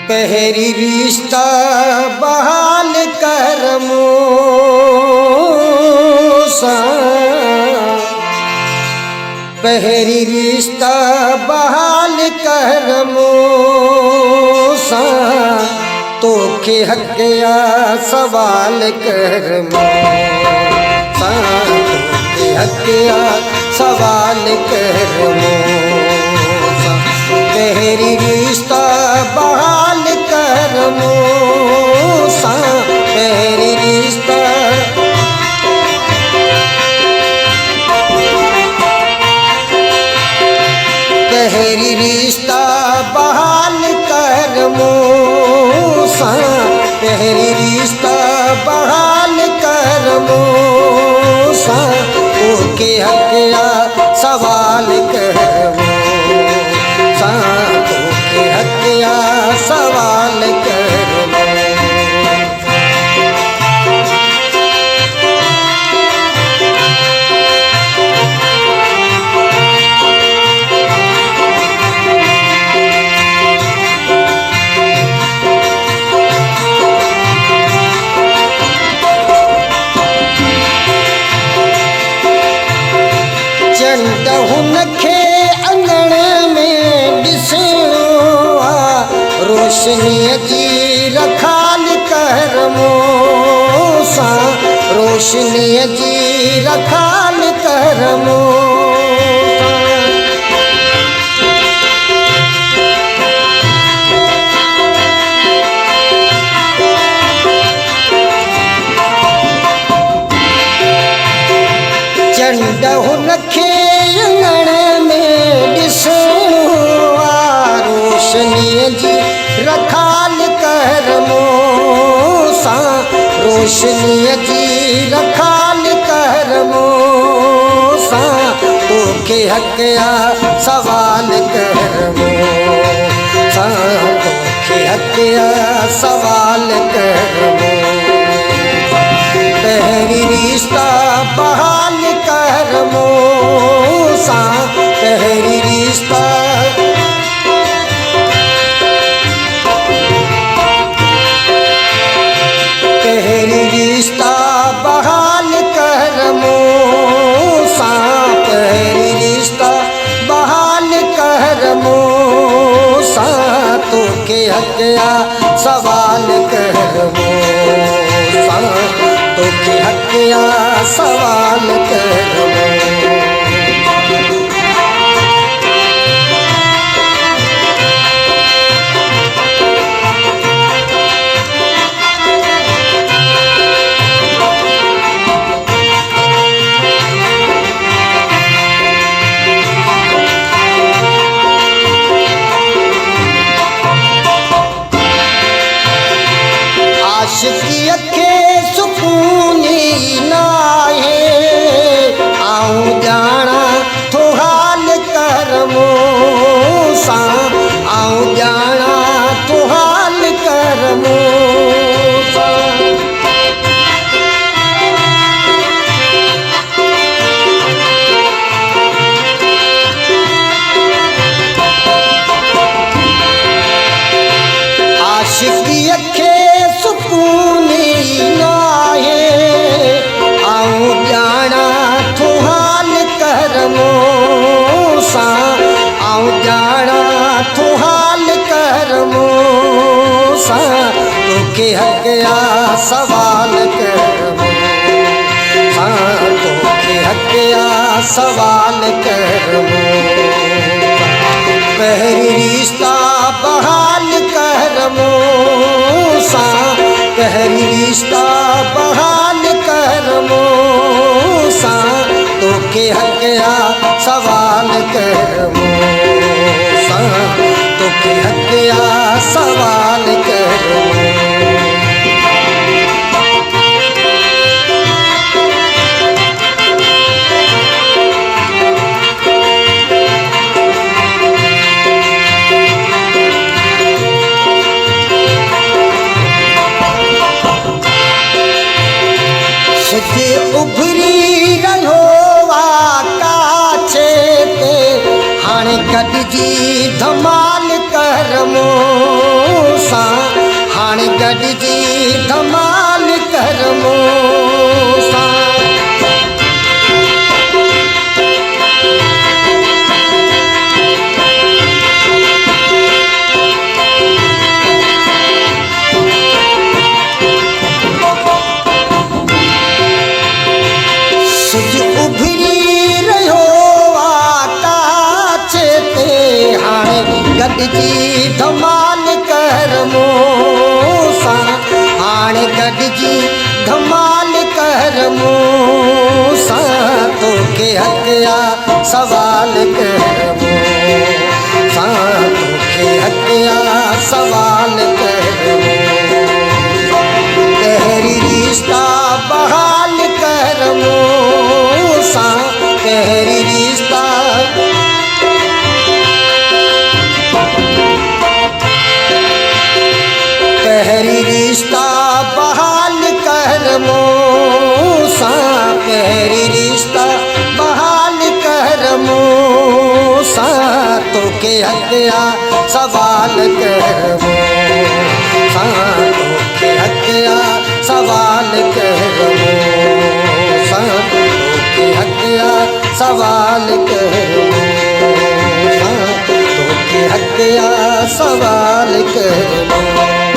पहरी रिश्ता बहाल कर पहरी रिश्ता बहाल कर तो के हकिया सवाल कर तो के हकिया सवाल कर पहरी रिश्ता बहाल कर पहरी रिश्ता पहरी रिश्ता बहाल कर पहरी रिश्ता बहाल कर के हकिया सवाल कर के हकिया सवाल कर हुनखे अंगण में ॾिसणो आहे रोशनीअ जी रखाल कर रोशनीअ जी रखाल कर चंड हुनखे रोशनीअ जी रखाल कर रोशनीअ जी रखाल कर तो के हकिया सवाल कर तो के हकिया सवाल कर पहरी रिश्ता बहाल कर पहरी रिश्ता पहरी रिश्ता बहाल कर पहरी रिश्ता बहाल कर तो के हकिया सवाल कर तो के हकिया सवाल कर आशिक़ीअ खे सुकून नाहे आऊं ॼाणा थो हाल कर आऊं ॼाणा थो हाल कर आशिक़ीअ खे सुकून नाहे आऊं ॼाणा थो हाल कर आऊं ॼाणा थो हाल कर तोखे हकिया सवाल कर तोखे हकिया सवाल कर पहरी रिश्ता बहाल कर पहरी रिश्ता बहाल कर तोखे हकिया सवाल कर तोखे हकिया सवाल कर के उभरी रहियो काचे ते हाणे गॾिजी धमाल कर सा हाणे गॾिजी धमाल कर मूं सां। सिज उभरी रहियो आकाश ते हाणे गॾिजी धमाल कर मूं सां हाणे गॾिजी धमाल कर मूं सां तोखे हक़िया सवाल कर मूं सां तोखे हक़िया सवाल कर मूं पहिरीं रिश्ता बहाल कर मूं सां पहिरीं रिश्ता पहिरीं रिश्ता बहाल कर मूं सां पहिरीं रिश्ता बहाल कर मूं सां तोखे हक़िया सवाल कर मूं सां तोखे हक़िया सवाल कर मूं सां तोखे हक़िया सवाल कर मूं सां तोखे हक़िया सवाल कर मूं।